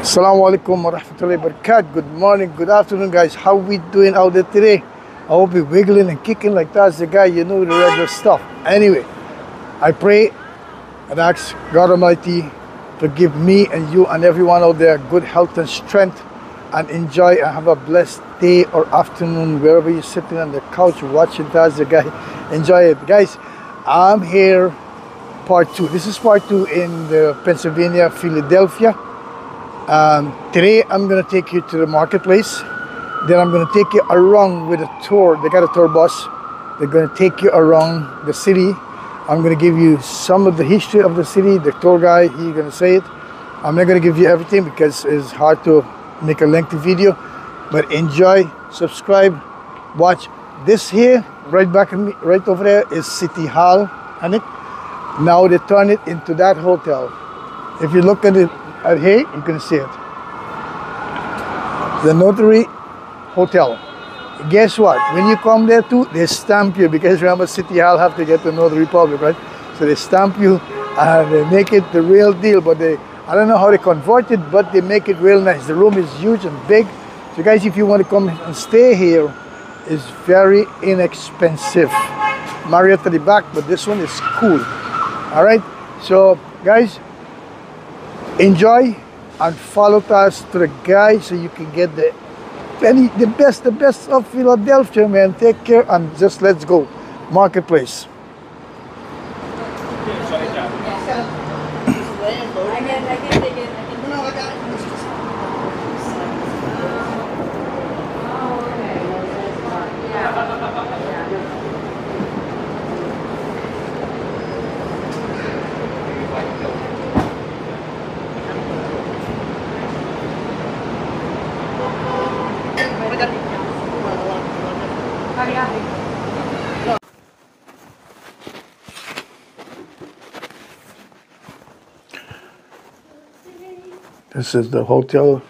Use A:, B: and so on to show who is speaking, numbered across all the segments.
A: Assalamu alaikum wa rahmatullahi wa barakatuh. Good morning, good afternoon, guys. How we doing out there today? I hope you're wiggling and kicking like that's the guy, you know, the regular stuff. Anyway, I pray and ask God Almighty to give me and you and everyone out there good health and strength, and enjoy and have a blessed day or afternoon wherever you're sitting on the couch watching that's the guy. Enjoy it, guys. I'm here, part two. This is part two in the Pennsylvania, Philadelphia. Today I'm going to take you to the marketplace. Then I'm going to take you around with a tour. They got a tour bus. They're going to take you around the city. I'm going to give you some of the history of the city. The tour guy, he's going to say it. I'm not going to give you everything because it's hard to make a lengthy video. But enjoy, subscribe, watch. This here, right back of me, right over there is City Hall, and it now they turn it into that hotel. If you look at it here, you can see it. The Notary Hotel. Guess what? When you come there too, they stamp you, because remember City Hall have to get the Notary Public, right? So they stamp you and they make it the real deal. But I don't know how they convert it, but they make it real nice. The room is huge and big. So guys, if you want to come and stay here, it's very inexpensive. Marriott to the back, but this one is cool. All right. So guys, enjoy and follow us to the guy so you can get the best of Philadelphia, man. Take care and just let's go. Marketplace. This is the hotel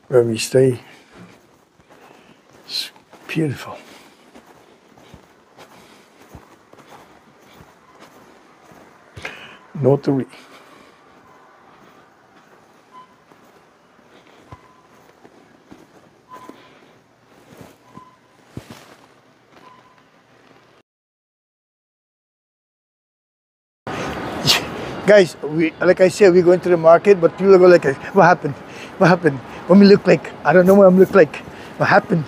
A: where we stay. It's beautiful. Notary. Guys, like I said, we're going to the market, but people go like, what happened? What happened? What me look like? I don't know what I look like. What happened?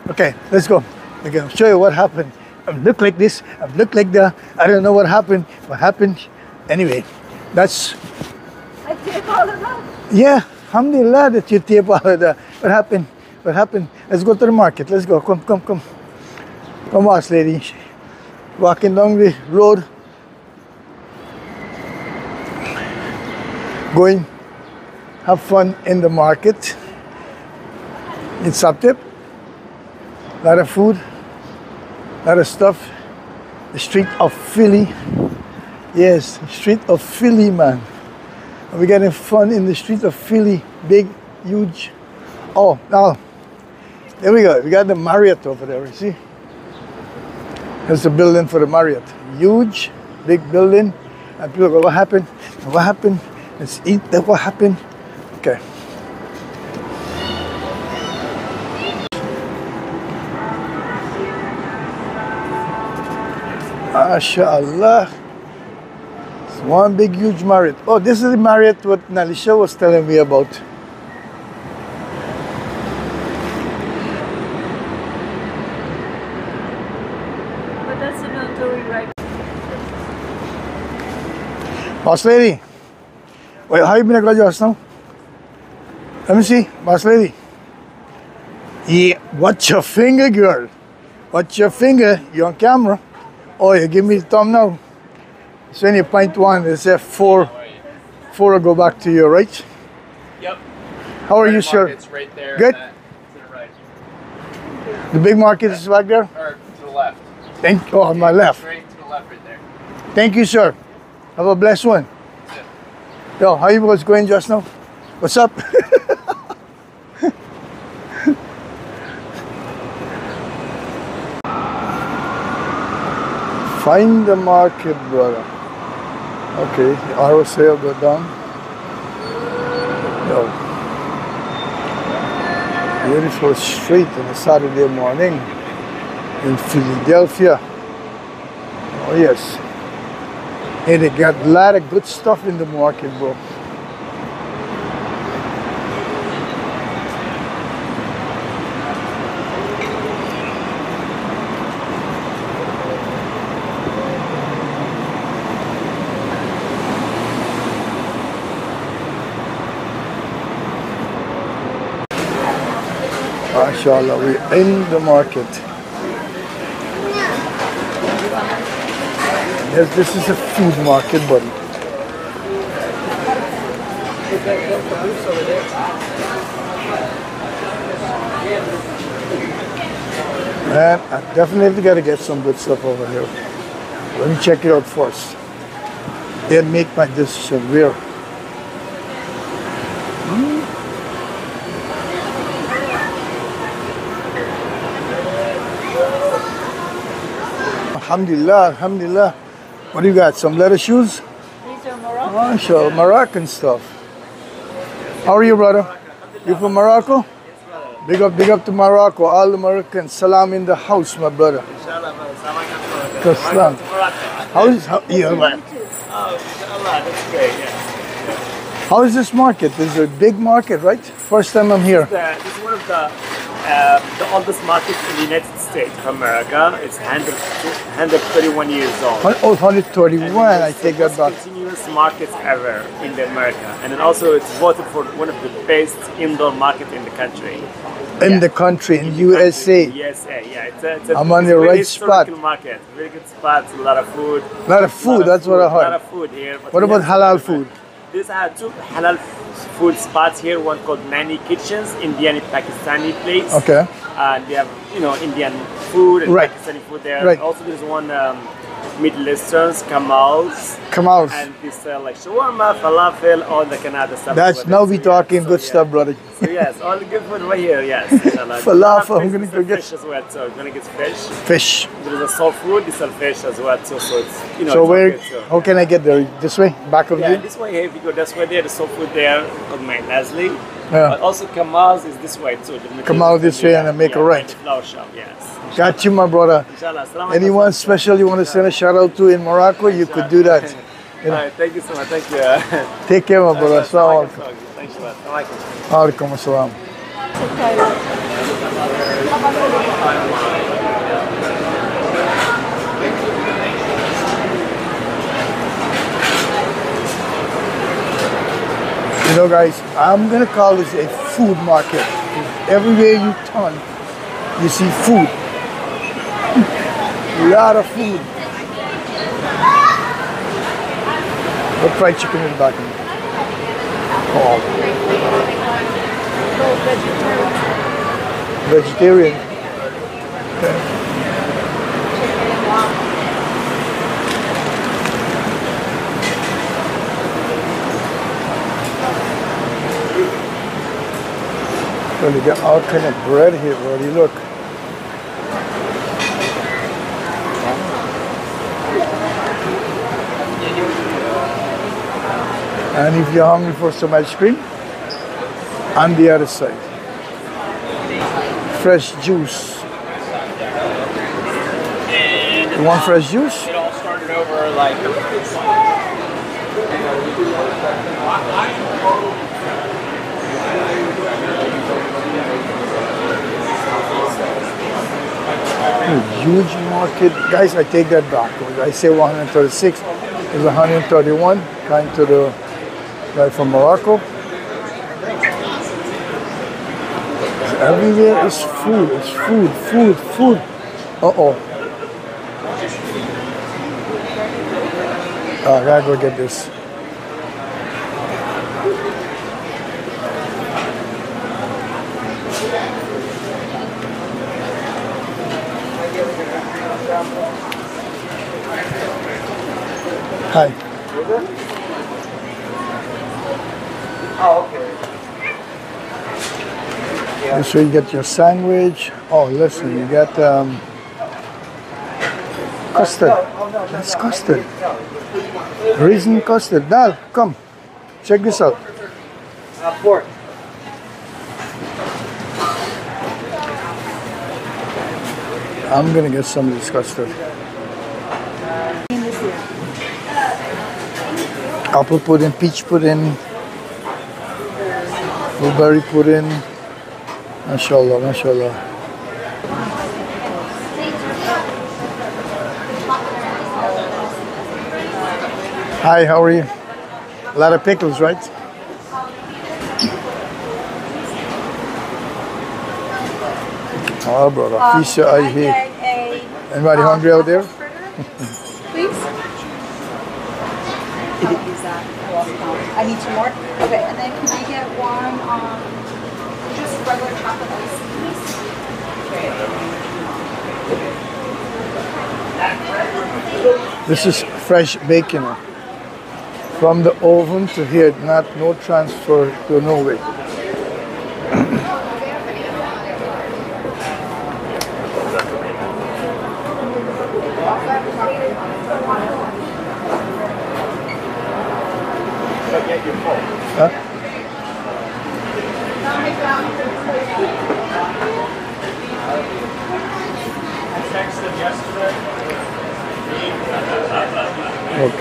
A: Okay, let's go. I'm going to show you what happened. I look like this. I look like that. I don't know what happened. What happened? Anyway, that's...
B: I tape all of that?
A: Yeah, alhamdulillah that you tape all of that. What happened? What happened? Let's go to the market. Let's go. Come. Come on, lady. Walking down the road. Going, have fun in the market. It's up there. A lot of food, a lot of stuff. The street of Philly. Yes, street of Philly, man. We're getting fun in the street of Philly. Big, huge. Oh, now, there we go. We got the Marriott over there, you see? That's the building for the Marriott. Huge, big building. And people go, what happened? What happened? Let's eat that. What happened? Okay. MashaAllah. It's one big huge Marriott. Oh, this is the Marriott what Nalisha was telling me about.
B: But that's a Notary, right?
A: Boss lady. Wait, how you been a just now? Let me see, boss lady. Yeah, watch your finger, girl. Watch your finger. You on camera. Oh, you give me the thumb now. So when you point one, it says four will go back to you, right?
C: Yep.
A: How are you, sir?
C: It's right there.
A: Good.
C: To the right.
A: The big market is back there?
C: Or to the left.
A: Oh, on my left.
C: Straight to the left right there.
A: Thank you, sir. Have a blessed one.
C: That's it.
A: Yo, how you was going just now? What's up? Find the market, brother. Okay, the arrow sail go down. So, beautiful street on a Saturday morning in Philadelphia. Oh yes. Hey, they got a lot of good stuff in the market, bro. MashaAllah, we're in the market. Yes, this is a food market, buddy. Man, I definitely got to get some good stuff over here. Let me check it out first. Then make my decision where. Alhamdulillah, alhamdulillah. What do you got? Some leather shoes?
B: These are Moroccan.
A: Oh, sure. Moroccan stuff. How are you, brother? You from Morocco? Big up to Morocco. All the Moroccans. Salam in the house, my brother. Salam. How is yeah, man.
C: Oh, inshallah, that's great, yes.
A: How is this market? This is a big market, right? First time I'm here.
C: This is one of the oldest markets in the United States of America. It's 131 years old.
A: Oh, 131, I take that back.
C: Continuous markets ever in the America, and then also it's voted for one of the best indoor market in the country.
A: In the country, in USA.
C: USA, yeah.
A: I'm on
C: it's
A: the
C: a very
A: right spot.
C: historical market. Very good spot. A lot of food.
A: A lot of food, that's what I
C: A lot
A: heard.
C: of food here. but
A: What
C: we
A: about
C: have
A: halal
C: some-
A: food?
C: These are two halal food spots here. One called Nani Kitchens, Indian Pakistani place.
A: Okay.
C: And they have, Indian food and
A: Right.
C: Pakistani food there.
A: Right.
C: Also, there's one Middle Easterns, Kamals.
A: Come out.
C: And they sell like shawarma, falafel, all the kind of stuff.
A: That's
C: over
A: now
C: there.
A: we talking
C: So,
A: good
C: yeah.
A: stuff, brother.
C: So yes, all the good food right here, yes. inshallah.
A: Falafel, I'm
C: Fish,
A: gonna
C: they sell
A: go get-
C: fish as well, so you're gonna get fish.
A: Fish.
C: There is a soul food, they sell fish as well, too, so it's,
A: So
C: it's
A: where?
C: okay, so,
A: How can I get there? This way? Back of
C: yeah,
A: you?
C: this way here, if you go this way there, the soul food there, called Main Leslie.
A: Yeah.
C: But also Kamal's is this way too.
A: Kamal this way and then make a right.
C: the flower shop, yes.
A: Got you, my brother.
C: Inshallah. Assalamu
A: Anyone
C: alaikum.
A: special you want to send a shout out to in Morocco? You could do that.
C: All right, thank you so much. Thank you.
A: Take care, my brother. Assalamu alaikum.
C: Thanks a lot. Assalamu alaikum.
A: Alaikum assalam. You know, guys, I'm gonna call this a food market. Everywhere you turn, you see food. A lot of food. What fried chicken in the back? Oh, vegetarian. Okay. Well, you got all kind of bread here, buddy. Look. And if you're hungry for some ice cream, on the other side, fresh juice. You want fresh juice?
C: It all started over like
A: Huge market. Guys, I take that back. I say 136. It's 131. Kind to the guy from Morocco. Everywhere is food. It's food. Uh-oh. Oh, I gotta go get this. Hi.
C: Oh, okay.
A: This way you get your sandwich. Oh, listen, you get custard. That's custard. Raisin custard. Dal, come. Check this out.
C: Pork.
A: I'm gonna get some of this custard. Apple pudding, peach pudding, blueberry pudding. Mashallah, mashallah. Hi, how are you? A lot of pickles, right? Oh, brother, fish I here. Anybody hungry out there?
B: Please.
D: Use that. I need 2 more. Okay, and then can I get one just regular chocolate ice, please?
A: This is fresh bacon from the oven to here, not no transfer to nowhere. Huh? Look,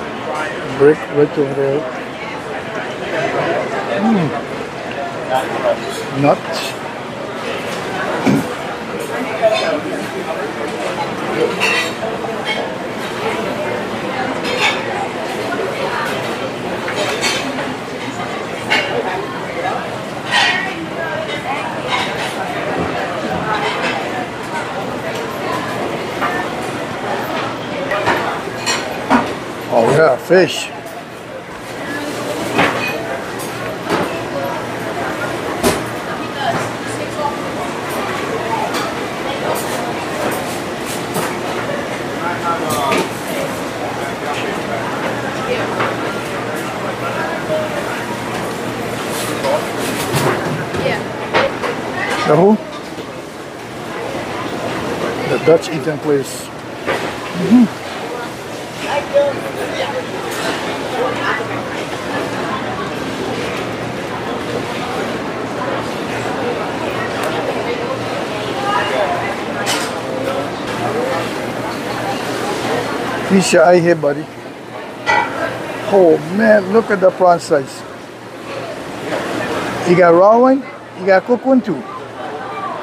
A: brick right over there. Nuts. Oh yeah, fish. The who? The Dutch eating place. Fish eye here, buddy. Oh man, look at the prawn size. You got raw one, you got cooked one too.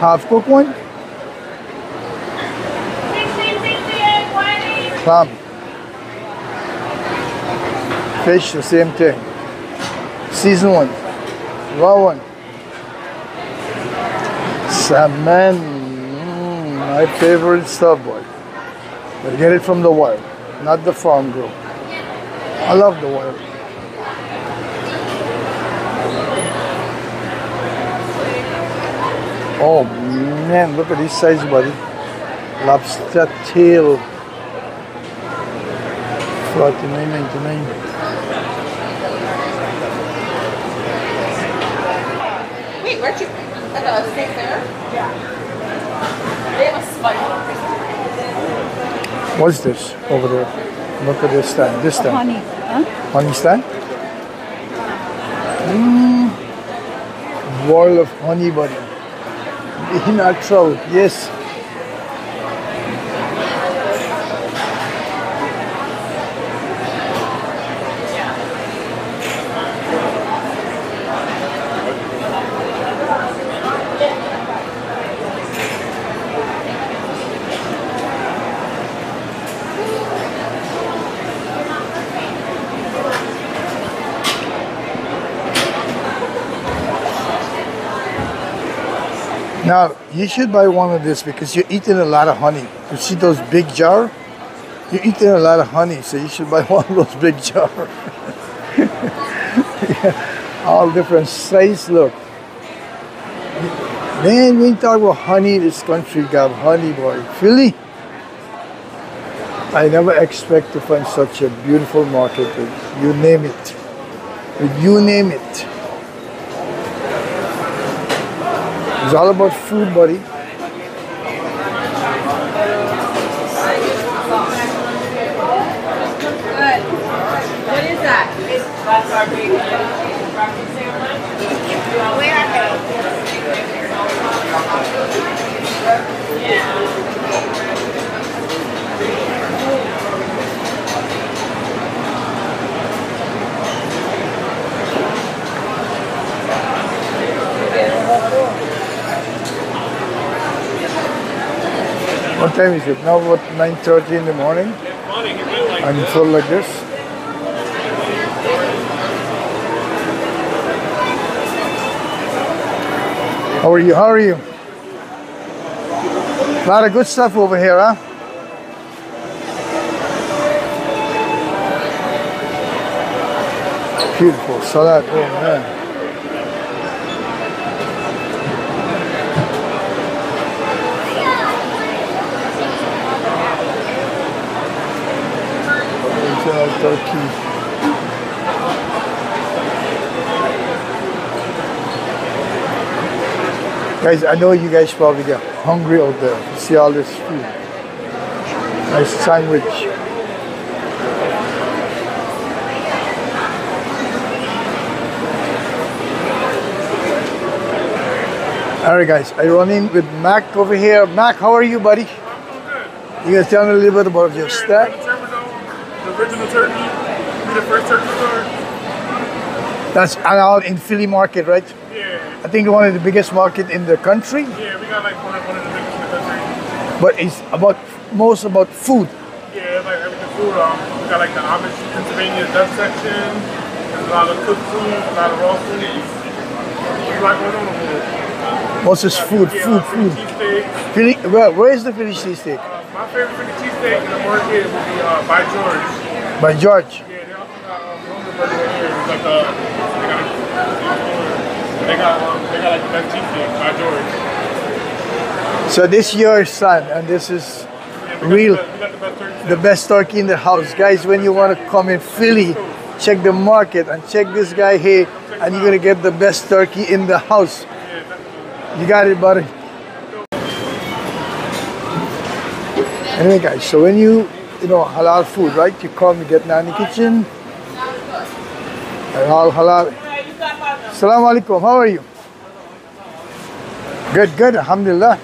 A: Half cooked one. Clam. Fish, the same thing. Seasoned one. Raw one. Salmon. My favorite stuff, boy. But get it from the wild, not the farm grow. I love the wild. Oh man, look at this size, buddy. Lobster tail. 49.99.
D: Wait, where'd you at the steak there? Yeah. They have a spider.
A: What's this over there? Look at this stand. This stand.
B: Honey. Huh?
A: Honey stand? Boil of honey, buddy. In our trout, yes. Now, you should buy one of this because you're eating a lot of honey. You see those big jar? You're eating a lot of honey, so you should buy one of those big jar. Yeah, all different size, look. Man, we talk about honey in this country, got honey, boy. Philly? I never expect to find such a beautiful market with you name it. With you name it. It's all about food, buddy.
D: Good. What is that?
E: That's our big breakfast sandwich.
A: What time is it? Now what, 9:30 in the morning? I'm full like this. How are you? How are you? A lot of good stuff over here, huh? Beautiful salad. Oh man. Original turkey. Guys, I know you guys probably get hungry out there. You see all this food. Nice sandwich. Alright guys, I run in with Mac over here. Mac, how are you, buddy? You guys tell me a little bit about your stack?
C: The original turkey. Be the first turkey store.
A: That's out in Philly market, right?
C: Yeah.
A: I think one of the biggest market in the country.
C: Yeah, we got like one of the biggest in the country.
A: But it's most about food.
C: Yeah, it's like everything food. We got like the Amish Pennsylvania Dutch section. There's a lot of cooked food, a lot of raw food. There's a lot going on over there.
A: Most is food, food. Philly, where is the Philly cheesesteak?
C: My favorite Philly cheesesteak in the market would be by George.
A: By George.
C: Yeah, they also got Roman burger here. It's like they got like the best cheesesteak by George.
A: So this is your son, and this is
C: We got
A: the best turkey in the house. Guys, when you want to come in Philly, check the market and check this guy here, and you're gonna get the best turkey in the house. You got it, buddy. Anyway, guys, so when you know, halal food, right? You come, you get Nani Kitchen. Halal. Assalamu alaikum, how are you? Good, good, alhamdulillah.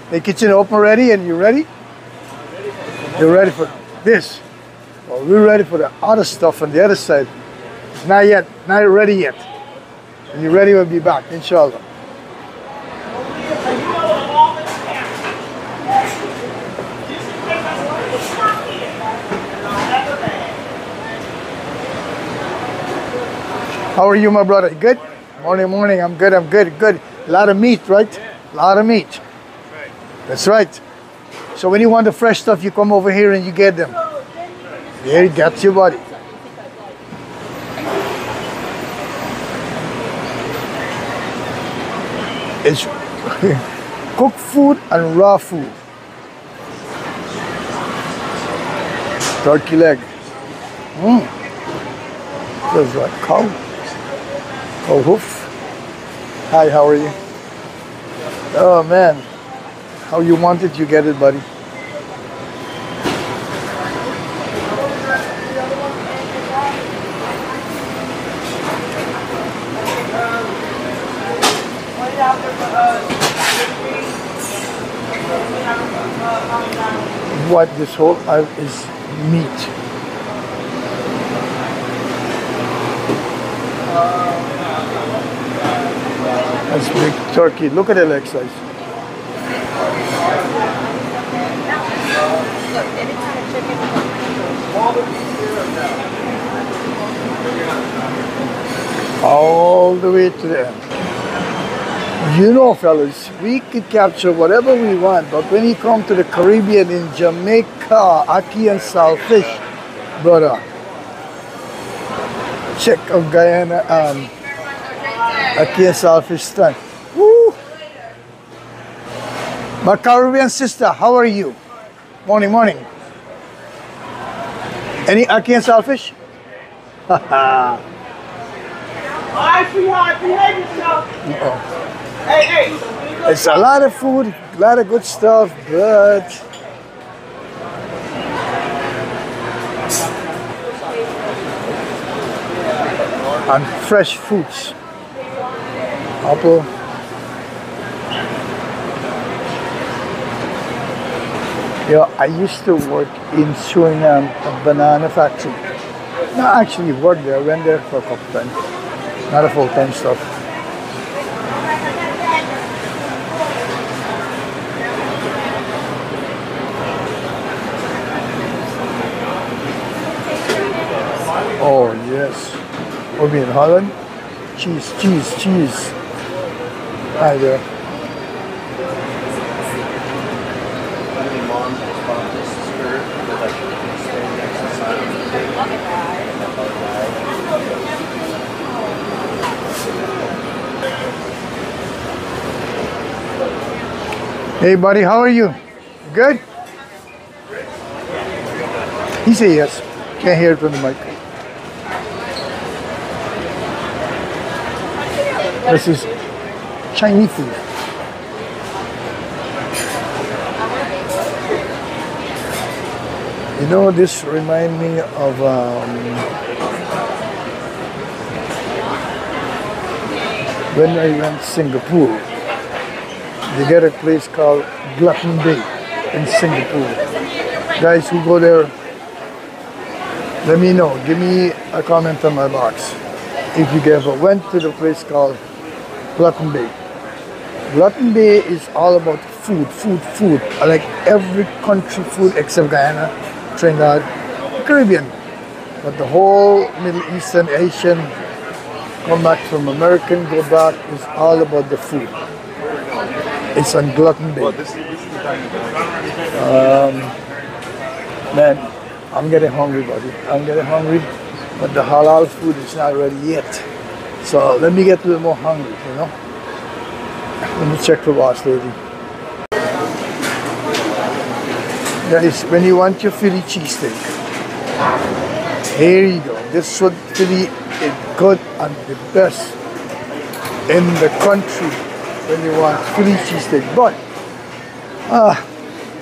A: The kitchen open ready, and you ready? You're ready for this. Well, we're ready for the other stuff on the other side. Not yet, not ready yet. When you're ready, we'll be back, inshallah. How are you, my brother? Good? Morning, morning. I'm good, good. A lot of meat, right? A lot of meat. That's right. So when you want the fresh stuff, you come over here and you get them. There you got your buddy. It's cooked food and raw food. Turkey leg. There's a cow. Oh, hoof. Hi, how are you? Oh man, how you want it, you get it, buddy. What this whole aisle is meat. That's big turkey. Look at the leg size. All the way to the end. You know, fellas, we could capture whatever we want, but when you come to the Caribbean in Jamaica, ackee and saltfish, brother, check out Guyana, ackee and saltfish stand. Woo! My Caribbean sister, how are you? Morning, morning. Any ackee and saltfish? Haha.
E: Alright, sweetheart, behave yourself. Hey.
A: It's a lot of food, a lot of good stuff, but and fresh fruits. Apple. Yeah, I used to work in Suriname, a banana factory. No, I actually worked there. I went there for a couple times. Not a full-time stuff. Oh, yes. We'll be in Holland. Cheese, cheese, cheese. Hi there. Hey buddy, how are you? Good? He said yes. Can't hear it from the mic. This is Chinese food. You know, this reminds me of when I went to Singapore. They get a place called Glutton Bay in Singapore. Guys who go there, let me know. Give me a comment on my box if you ever went to the place called Glutton Bay. Glutton Bay is all about food, food, food. I like every country food except Guyana, Trinidad, Caribbean. But the whole Middle Eastern, Asian, come back from American, go back, is all about the food. It's on Glutton Bay. Man, I'm getting hungry, buddy. I'm getting hungry, but the halal food is not ready yet. So let me get a little more hungry, you know? Let me check the boss lady. Guys, when you want your Philly cheesesteak, here you go. This one Philly is good and the best in the country when you want Philly cheesesteak. But,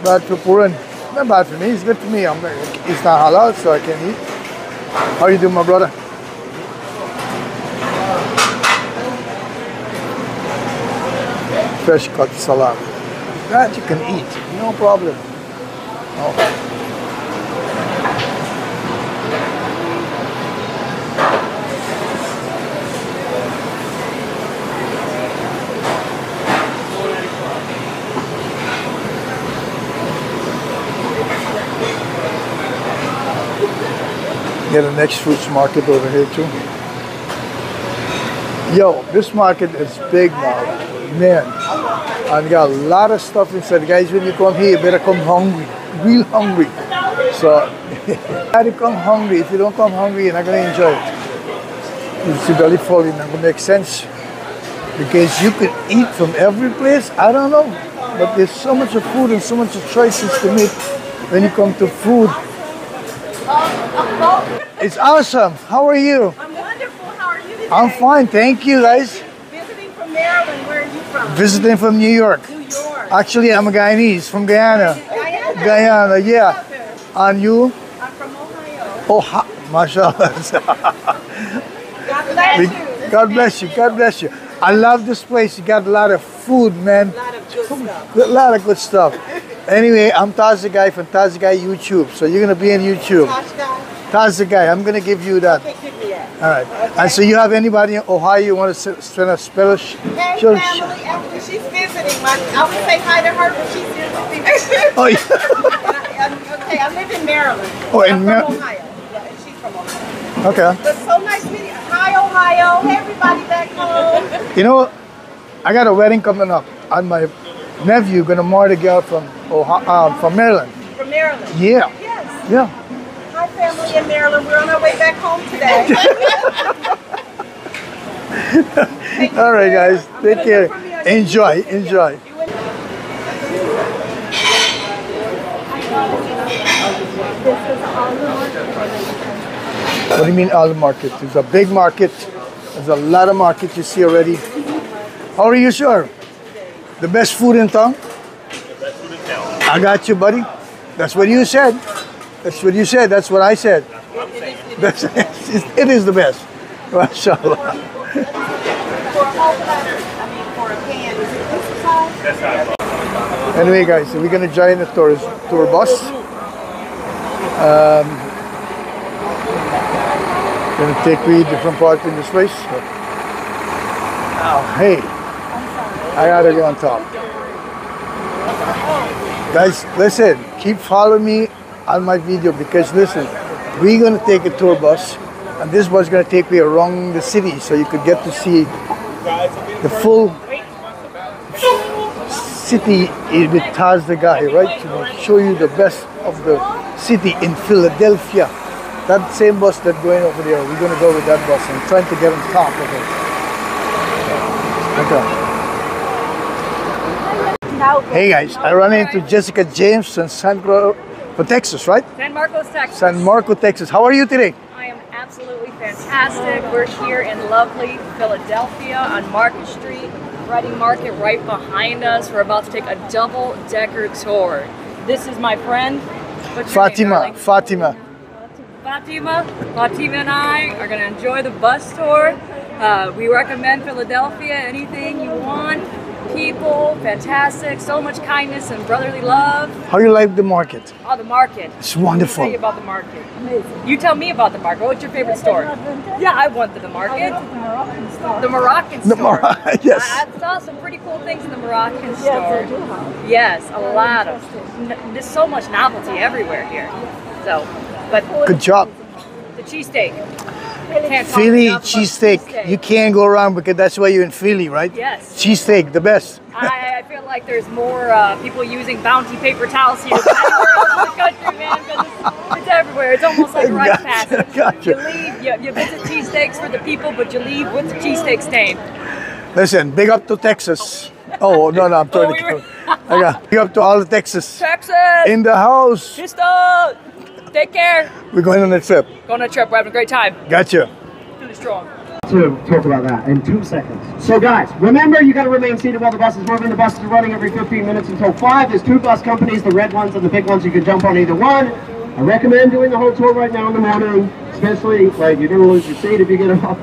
A: bad for Puran. Not bad for me, it's good for me. It's not halal, so I can eat. How you doing, my brother? Fresh cut salad. That you can eat, no problem. Oh. Get a next fruits market over here too. Yo, this market is big now, man. And got a lot of stuff inside. Guys, when you come here, you better come hungry, real hungry. So, you gotta come hungry. If you don't come hungry, you're not gonna enjoy it. It's your belly full, it's not gonna make sense. Because you could eat from every place, I don't know. But there's so much of food and so much of choices to make when you come to food. It's awesome. How are you?
B: I'm wonderful. How are you today?
A: I'm fine, thank you guys.
B: Visiting from Maryland. Where are you from?
A: Visiting from New York.
B: New York.
A: Actually, I'm a Guyanese from Guyana.
B: Guyana.
A: Guyana, yeah.
B: Okay.
A: And you?
B: I'm from Ohio.
A: Oh, mashallah.
B: God bless you.
A: God bless you. God bless you. I love this place. You got a lot of food, man.
B: A lot of good stuff.
A: A lot of good stuff. Anyway, I'm Taza Guy from Taza Guy YouTube. So you're going to be in YouTube. Taza Guy, I'm going to give you that.
B: Okay, give me that.
A: All right. Okay. And so you have anybody in Ohio you want to send a spell?
B: Hey, family, after she's visiting, I would say hi to her, but she's visiting.
A: Oh, yeah.
B: Okay, I live in Maryland.
A: Oh, in
B: I'm from
A: Maryland.
B: Ohio. Yeah, and she's from Ohio.
A: Okay.
B: But so nice meeting you. Hi, Ohio. Hey, everybody back home.
A: You know, I got a wedding coming up, and my nephew gonna marry a girl from Maryland.
B: From Maryland?
A: Yeah.
B: Yes.
A: Yeah.
B: Hi, family in Maryland. We're on our way back home today.
A: All right, guys. Take care. Enjoy. Enjoy. What do you mean all the market? It's a big market. There's a lot of market you see already. How are you, sir? The best food in town?
C: The best food in town.
A: I got you, buddy. That's what you said. That's what you said. That's what I said.
C: That's what I'm saying.
A: It is the best. MashaAllah.
B: For a whole platter, I mean, for a pan, is it this size?
C: That's how I love it.
A: Anyway, guys, we're gonna join the tour bus. Gonna take me different part in this place. Oh, hey, I gotta go on top. Guys, listen, keep following me on my video because listen, we're gonna take a tour bus, and this bus is gonna take me around the city, so you could get to see the full city with Taz the guy, right? To show you the best of the city in Philadelphia. That same bus that's going over there, we're gonna go with that bus. I'm trying to get on top of it. Okay. Hey guys, I ran into Jessica James in Texas, right?
F: San Marcos, Texas.
A: San Marcos, Texas. How are you today?
F: I am absolutely fantastic. We're here in lovely Philadelphia on Market Street, Reading Market right behind us. We're about to take a double-decker tour. This is my friend. What's your name, darling?
A: Fatima.
F: Fatima and I are going to enjoy the bus tour. We recommend Philadelphia, anything you want. People, fantastic, so much kindness and brotherly love.
A: How you like the market?
F: Oh, the market.
A: It's wonderful.
F: Let me tell you about the market. Amazing. You tell me about the market. What's your favorite store? Yeah, I went to the market. The Moroccan store.
A: Yes.
F: I saw some pretty cool things in the Moroccan store. Yes, a lot of. There's so much novelty everywhere here. So, but
A: good job.
F: The cheesesteak.
A: Philly cheesesteak. You can't go wrong because that's why you're in Philly, right?
F: Yes.
A: Cheesesteak, the best.
F: I feel like there's more people using Bounty paper towels here than anywhere else in the country, man, because it's everywhere. It's almost like a rite pass.
A: Gotcha.
F: You leave, you visit cheesesteaks for the people, but you leave with the cheesesteak stain.
A: Listen, big up to Texas. Oh, no, I'm trying to big up to all the Texas.
F: Texas!
A: In the house.
F: Houston! Take care.
A: We're going on a trip.
F: Going on a trip. We're having a great time.
A: Gotcha.
F: Really strong.
G: To talk about that in 2 seconds. So guys, remember you got to remain seated while the bus is moving. The buses are running every 15 minutes until 5. There's 2 bus companies, the red ones and the big ones. You can jump on either one. I recommend doing the whole tour right now in the morning, especially like you're going to lose your seat if you get off.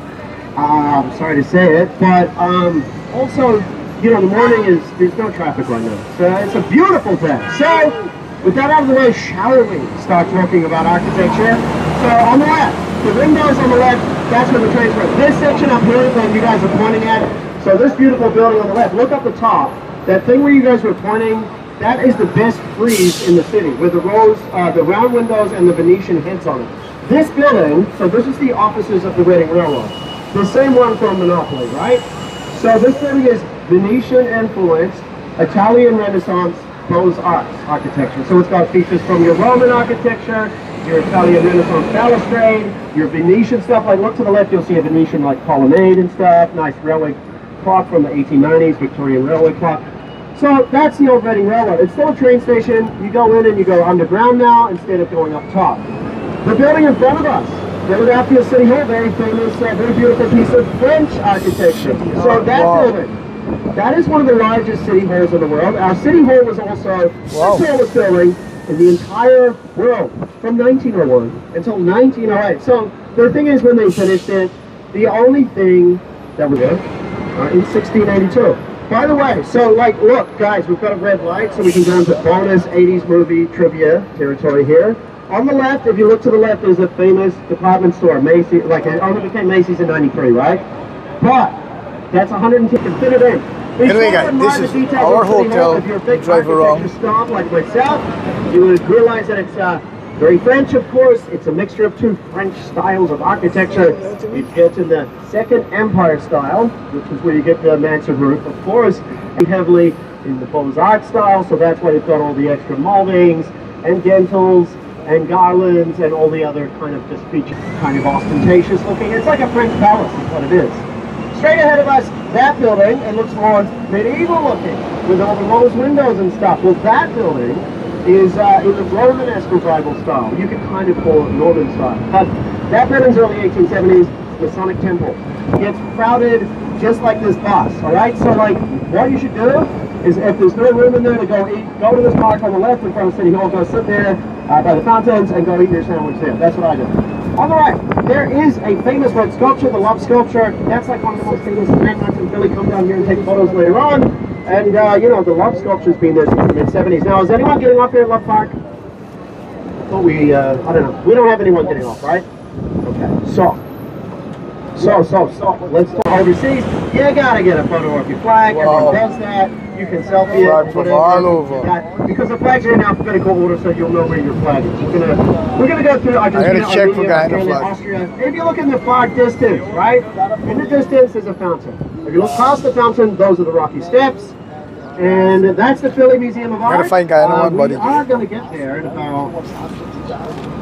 G: I'm sorry to say it, but also, you know, the morning there's no traffic right now. So it's a beautiful day. So with that out of the way, shall we start talking about architecture? So on the left, the windows on the left, that's where the trains were. This section up here that you guys are pointing at, so this beautiful building on the left, look up the top. That thing where you guys were pointing, that is the best frieze in the city, with the round windows and the Venetian heads on it. This building, so this is the offices of the Reading Railroad. The same one from Monopoly, right? So this building is Venetian influenced, Italian Renaissance, Beaux-Arts architecture. So it's got features from your Roman architecture, your Italian Renaissance balustrade, your Venetian stuff. Like look to the left, you'll see a Venetian like colonnade and stuff. Nice railway clock from the 1890s, Victorian railway clock. So that's the old Reading Railroad. It's still a train station. You go in and you go underground now instead of going up top. The building in front of us, Philadelphia City Hall, very famous, very beautiful piece of French architecture. So that building, that is one of the largest city halls in the world. Our city hall was also the tallest building in the entire world from 1901 until 1908. So the thing is, when they finished it, the only thing that was there in 1682. By the way, so like, look, guys, we've got a red light, so we can go into bonus 80s movie trivia territory here. On the left, if you look to the left, there's a famous department store, Macy's. Like it only became Macy's in '93, right? But that's 110 to fit it in.
A: Anyway, guys, this is our hotel.
G: If you're a big
A: Drive around.
G: snob like myself, you would realize that it's very French, of course. It's a mixture of 2 French styles of architecture. It gets in the Second Empire style, which is where you get the mansard roof, of course, and heavily in the Beaux-Arts style. So that's why you've got all the extra moldings and dentils and garlands and all the other kind of just features, kind of ostentatious looking. It's like a French palace is what it is. Straight ahead of us, that building, it looks more medieval looking with all the rose windows and stuff. Well, that building is in the Romanesque revival style. You could kind of call it Norman style. But that building's early 1870s, Masonic Temple. It's crowded just like this bus, all right? So like, what you should do is if there's no room in there to go eat, go to this park on the left in front of City Hall, go sit there by the fountains and go eat your sandwich there. That's what I do. On the right, there is a famous red sculpture, the Love Sculpture. That's like one of the most famous landmarks in Philly. Come down here and take photos later on. And, you know, the Love sculpture's been there since the mid-70s. Now, is anyone getting off here at Love Park? Oh, I don't know. We don't have anyone getting off, right? Okay, so, let's talk overseas. You gotta get a photo of your flag.
A: Wow.
G: Everyone does that. You can selfie
A: Flag
G: it,
A: from
G: whatever.
A: all over.
G: Yeah, because the flags are in alphabetical order, so you'll know where your flag is. We're gonna go through Argentina,
A: gotta check for
G: Armenia,
A: Guyana
G: Australia,
A: flag.
G: Austria. If you look in the far distance, right? In the distance is a fountain. If you look past the fountain, those are the Rocky Steps. And that's the Philly Museum of Art.
A: Gotta find Guyana one, buddy.
G: We are gonna get there in about.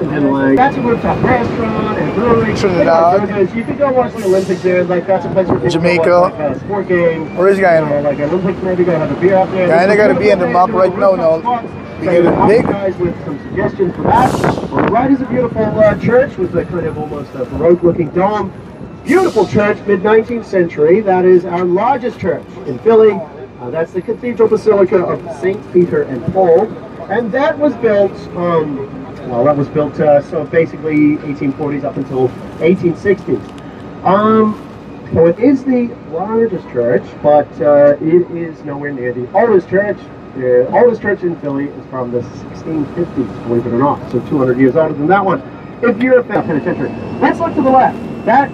G: And then, like, that's a rooftop restaurant and brewery.
A: Trinidad.
G: You could go watch the Olympics there. Like, that's a place where people
A: Jamaica.
G: go watch, like, a sport game.
A: Where is Guyana?
G: You know, like Olympics, maybe go have a beer out there.
A: Guyana gotta be in the map right now. We
G: So
A: get it big.
G: guys with some suggestions for that. On the right is a beautiful church with a kind of almost a Baroque-looking dome. Beautiful church, mid-19th century. That is our largest church in Philly. That's the Cathedral Basilica of St. Peter and Paul. And that was built, so basically 1840s up until 1860s. So it is the largest church, but it is nowhere near the oldest church. The oldest church in Philly is from the 1650s, believe it or not. So 200 years older than that one. If you're a penitentiary. Let's look to the left. That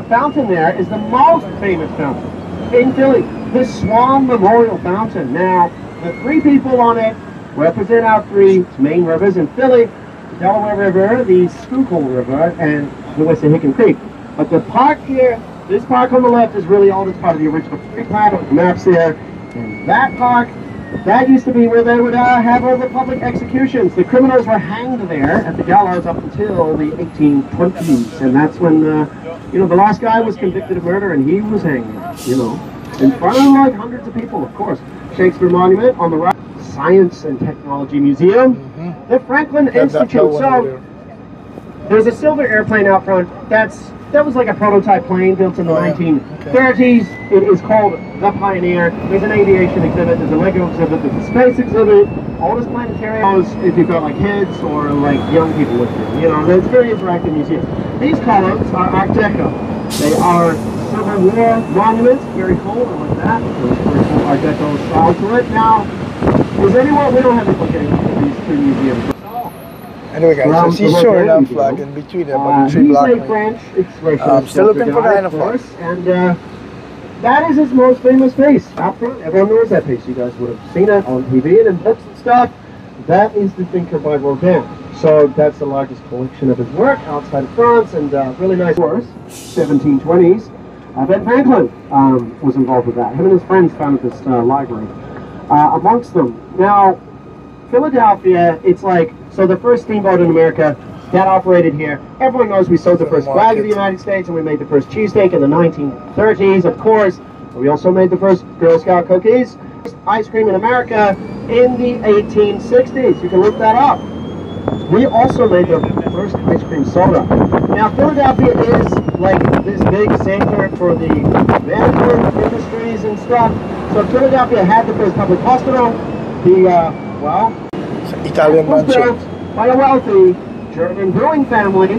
G: fountain there is the most famous fountain in Philly. The Swan Memorial Fountain. Now, the three people on it represent our three main rivers in Philly: the Delaware River, the Schuylkill River, and the Wissahickon Creek. But the park here, this park on the left, is really old. It's part of the original tree plat with the maps there. And that park, that used to be where they would have all the public executions. The criminals were hanged there at the gallows up until the 1820s. And that's when, you know, the last guy was convicted of murder and he was hanged, you know, in front of like hundreds of people, of course. Shakespeare Monument on the right. Science and Technology Museum, the Franklin Institute. So there's a silver airplane out front. That was like a prototype plane built in the 1930s. It is called the Pioneer. There's an aviation exhibit. There's a Lego exhibit. There's a space exhibit. All this planetarium. If you've got like kids or like young people with you, you know, it's a very interactive museum. These columns are Art Deco. They are Civil War monuments. Very cool. I like that. There's very cool Art Deco style to it. Now, is anyone? We don't have anyone getting into these two museums.
A: Anyway, guys, I see Suriname flag in between them, but the three
G: he's
A: black
G: a
A: men.
G: French exploration.
A: I'm still looking for Guyana
G: flag.
A: flag.
G: And that is his most famous piece. Out front, everyone knows that piece. You guys would have seen it on TV and in books and stuff. That is the Thinker by Rodin. So that's the largest collection of his work outside of France, and really nice course, 1720s. Ben Franklin was involved with that. Him and his friends founded this library. Amongst them. Now, Philadelphia, it's like, so the first steamboat in America, that operated here. Everyone knows we sold the first flag of the United States, and we made the first cheesesteak in the 1930s, of course. We also made the first Girl Scout cookies. Ice cream in America in the 1860s. You can look that up. We also made the first ice cream soda. Now, Philadelphia is like this big center for the management industries and stuff. So Philadelphia had the first public hospital.
A: Italian
G: was
A: mansion.
G: built by a wealthy German brewing family,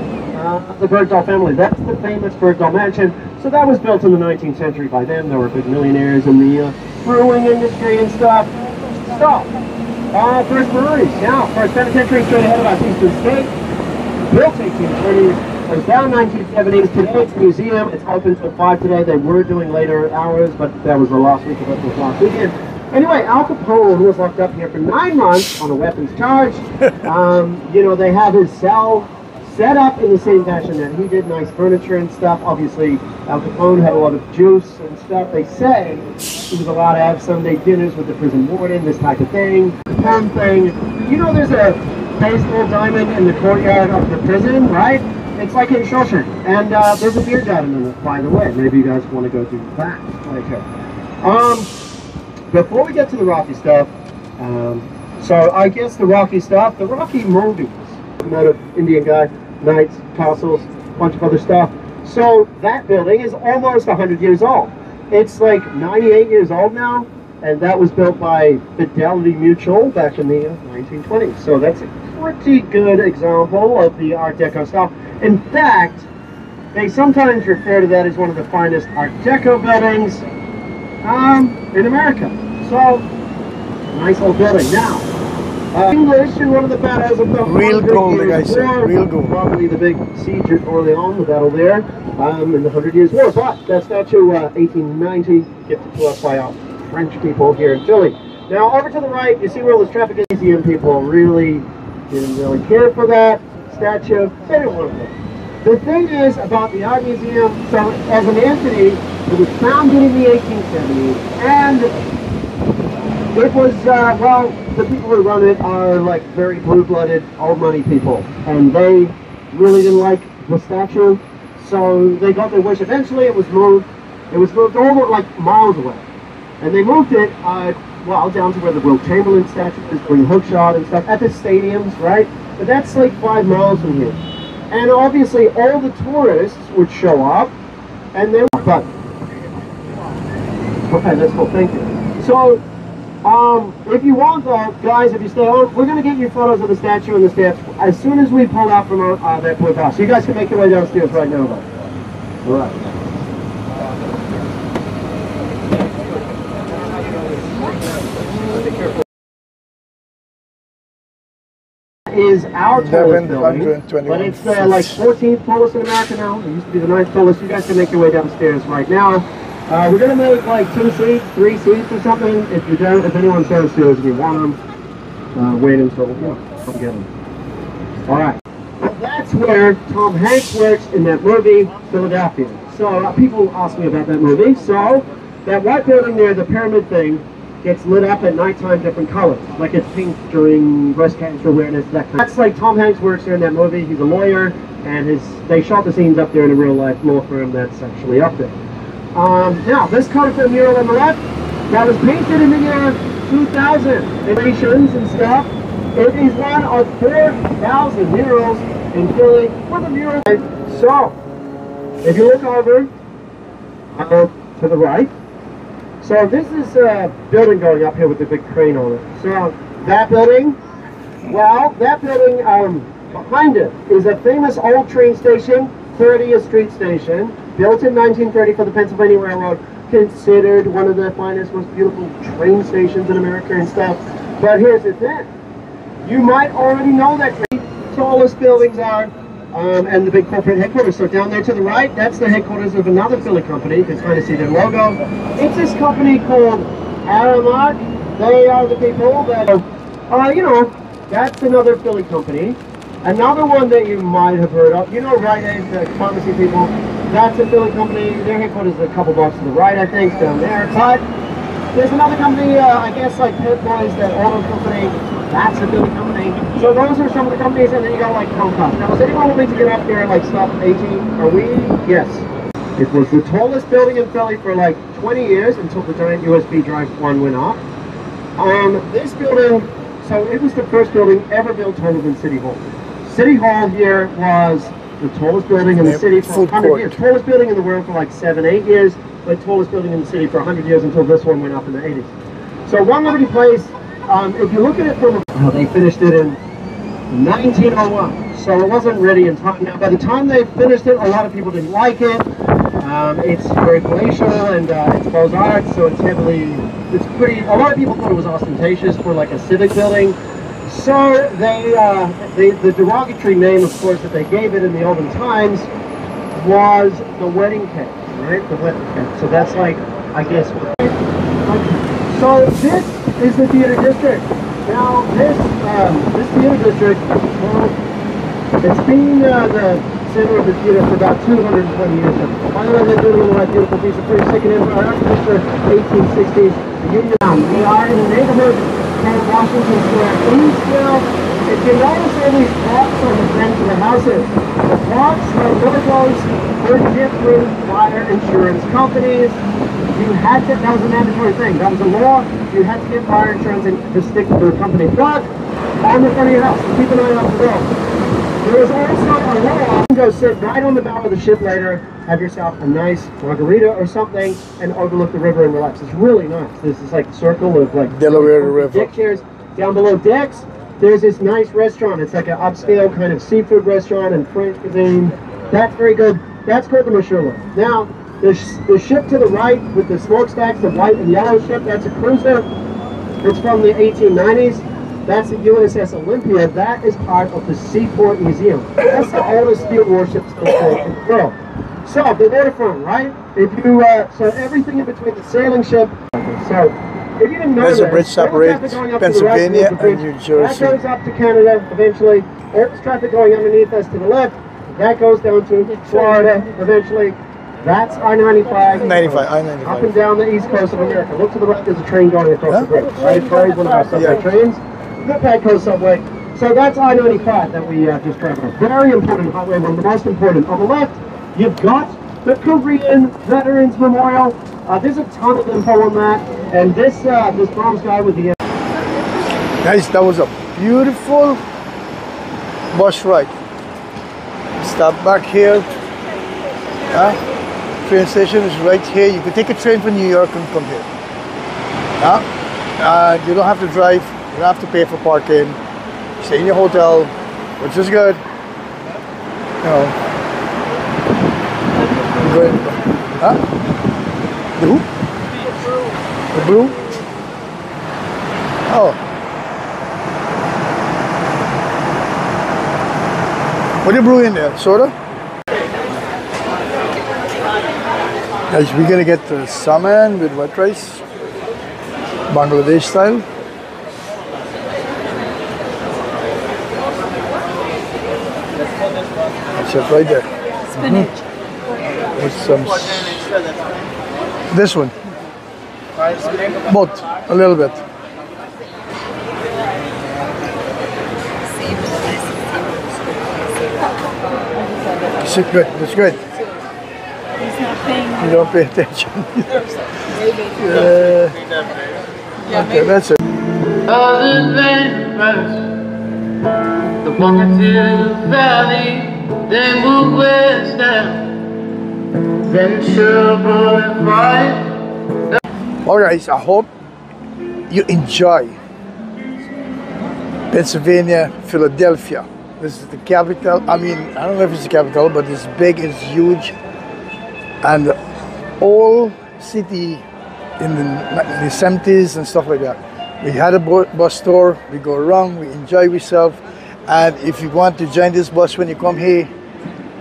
G: the Bergdahl family. That's the famous Bergdahl mansion. So that was built in the 19th century by them. They were big millionaires in the brewing industry and stuff. First breweries. Now, first penitentiary straight ahead of us, Eastern State. Built 1830s. It was down 1970s. Today it's a museum. It's open till 5 today. They were doing later hours, but that was the last week of it was last weekend. Anyway, Al Capone was locked up here for 9 months on a weapons charge. You know, they have his cell set up in the same fashion that he did, nice furniture and stuff. Obviously, Al Capone had a lot of juice and stuff. They say he was allowed to have Sunday dinners with the prison warden, this type of thing. Capone thing. You know, there's a baseball diamond in the courtyard of the prison, right? It's like in Shawshank. And there's a beer garden in it, by the way. Maybe you guys want to go do that later. Before we get to the Rocky stuff, so I guess the Rocky stuff, the Rocky movies, not an Indian guy, knights, castles, a bunch of other stuff. So that building is almost 100 years old. It's like 98 years old now, and that was built by Fidelity Mutual back in the 1920s. So that's a pretty good example of the Art Deco style. In fact, they sometimes refer to that as one of the finest Art Deco buildings in America. So, nice little building. Now, English in one of the battles of the
A: Real
G: 100
A: gold,
G: Years'
A: like I said,
G: War,
A: real gold.
G: Probably the big siege at Orleans, the battle there, in the 100 Years' War. But that statue, 1890, gifted to us by our French people here in Philly. Now, over to the right, you see where all this traffic museum people really didn't really care for that statue. They didn't want it. The thing is about the art museum, so as an entity, it was founded in the 1870s, and it was, well, the people who run it are like very blue-blooded, old money people, and they really didn't like the statue, so they got their wish. Eventually it was moved over like miles away, and they moved it, well, down to where the Will Chamberlain statue is, Green Hookshot and stuff, at the stadiums, right? But that's like 5 miles from here. And obviously all the tourists would show up, and they would, but, okay, that's cool, thank you. So, if you want though, guys, if you stay on, we're going to get you photos of the statue and the steps as soon as we pull out from that blue bus. So you guys can make your way downstairs right now though. Alright. Is our tallest building, but it's like 14th tallest in America now. It used to be the 9th tallest. You guys can make your way downstairs right now. We're gonna make like 2 seats, 3 seats or something. If you don't, if anyone's downstairs and you want them, wait until come get them. All right. Well, that's where Tom Hanks works in that movie, Philadelphia. So people ask me about that movie. So that white building there, the pyramid thing, gets lit up at nighttime different colors, like it's pink during breast cancer awareness, that kind of. That's like Tom Hanks works there in that movie. He's a lawyer, and they shot the scenes up there in a real life law firm that's actually up there. Now, this colorful mural on the left, that was painted in the year 2000. Animations and stuff. It is one of 4,000 murals in Philly with a mural. So, if you look over to the right, so this is a building going up here with the big crane on it. So that building, well, that building behind it is a famous old train station, 30th Street Station, built in 1930 for the Pennsylvania Railroad, considered one of the finest, most beautiful train stations in America and stuff. But here's the thing, you might already know that the tallest buildings are, and the big corporate headquarters. So down there to the right, that's the headquarters of another Philly company. You can kind of see their logo. It's this company called Aramark. They are the people that, you know, that's another Philly company. Another one that you might have heard of, you know, Rite Aid, the pharmacy people. That's a Philly company. Their headquarters is a couple blocks to the right, I think, down there. But there's another company, I guess, like Pet Boys, that auto company. That's a Philly company. So those are some of the companies, and then you got like Comcast. Now, is anyone willing to get up there and like stop 18? Are we? Yes. It was the tallest building in Philly for like 20 years until the giant USB drive one went off. This building, so it was the first building ever built taller than City Hall. City Hall here was the tallest building in the city for 100 years. Tallest building in the world for like 7, 8 years, but tallest building in the city for 100 years until this one went up in the 80s. So One Liberty Place, if you look at it from, they finished it in 1901, so it wasn't ready in time. Now, by the time they finished it, a lot of people didn't like it. It's very glacial and it's Beaux Arts, so it's heavily, it's pretty, a lot of people thought it was ostentatious for like a civic building. So the derogatory name, of course, that they gave it in the olden times was the wedding cake, right? The wedding cake. So that's like, I guess. So this is the theater district. Now this theater district, it's been the center of the theater for about 220 years now. Finally, they're doing a little like beautiful piece of pretty sickening for our architecture, 1860s. We are in a neighborhood called Washington Square, Eastville. If you notice all these clocks on the front of the houses, the clocks are logos for different fire insurance companies. You had to, that was a mandatory thing. That was a law. You had to get fire insurance and to stick to the company flag on the front of your house. So keep an eye out the road. There was also a law. You can go sit right on the bow of the ship later, have yourself a nice margarita or something, and overlook the river and relax. It's really nice. This is like a circle of like
A: Delaware River.
G: Deck chairs. Down below decks, there's this nice restaurant. It's like an upscale kind of seafood restaurant and French cuisine. That's very good. That's called the Michelin. Now, The ship to the right with the smokestacks, the white and yellow ship, that's a cruiser. It's from the 1890s. That's the USS Olympia. That is part of the Seaport Museum. That's the oldest steel warship in the world. So the waterfront, right? If you so everything in between the sailing ship. So if you didn't know,
A: there's a bridge separates Pennsylvania and New Jersey.
G: That goes up to Canada eventually. There's traffic going underneath us to the left. That goes down to Florida eventually. That's I-95.
A: I-95.
G: Up and down the east coast of America. Look to the right, there's a train going across the bridge. Right? It's one of our subway trains. The Petco subway. So that's I-95 that we just traveled. Very important highway, one of the most important. On the left, you've got the Korean Veterans Memorial. There's a ton of info on that. And this bronze guy with the...
A: Guys, that was a beautiful bus ride. Stop back here. Train station is right here. You can take a train from New York and come here. You don't have to drive. You don't have to pay for parking. Stay in your hotel, which is good. You know. Good. The who? The brew? Oh. What are you brewing there? Soda? Guys, we're gonna get the salmon with white rice, Bangladesh style. That's it right there.
F: Spinach.
A: With some. This one. Both, a little bit. It's good. It's good.
F: He's not paying.
A: You don't pay attention. Okay, that's it.
H: Other than the walking to the valley, then move west down, venture and fire.
A: Alright guys, I hope you enjoy Pennsylvania, Philadelphia. This is the capital. I mean, I don't know if it's the capital, but it's big, it's huge. And the old city in the 70s and stuff like that. We had a bus tour, we go around, we enjoy ourselves. And if you want to join this bus when you come here,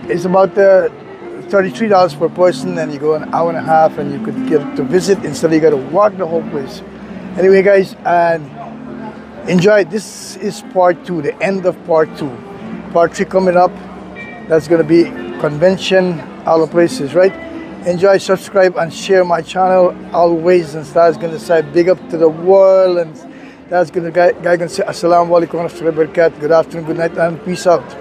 A: it's about $33 per person, and you go an hour and a half and you could get to visit instead you got to walk the whole place. Anyway guys, and enjoy. This is part 2, the end of part 2. Part 3 coming up. That's going to be convention, other places, right? Enjoy, subscribe and share my channel always, and that's going to say big up to the world, and that's going to guy going to say assalamu alaikum wa rahmatullahi wa barakatuh. Good afternoon, good night, and peace out.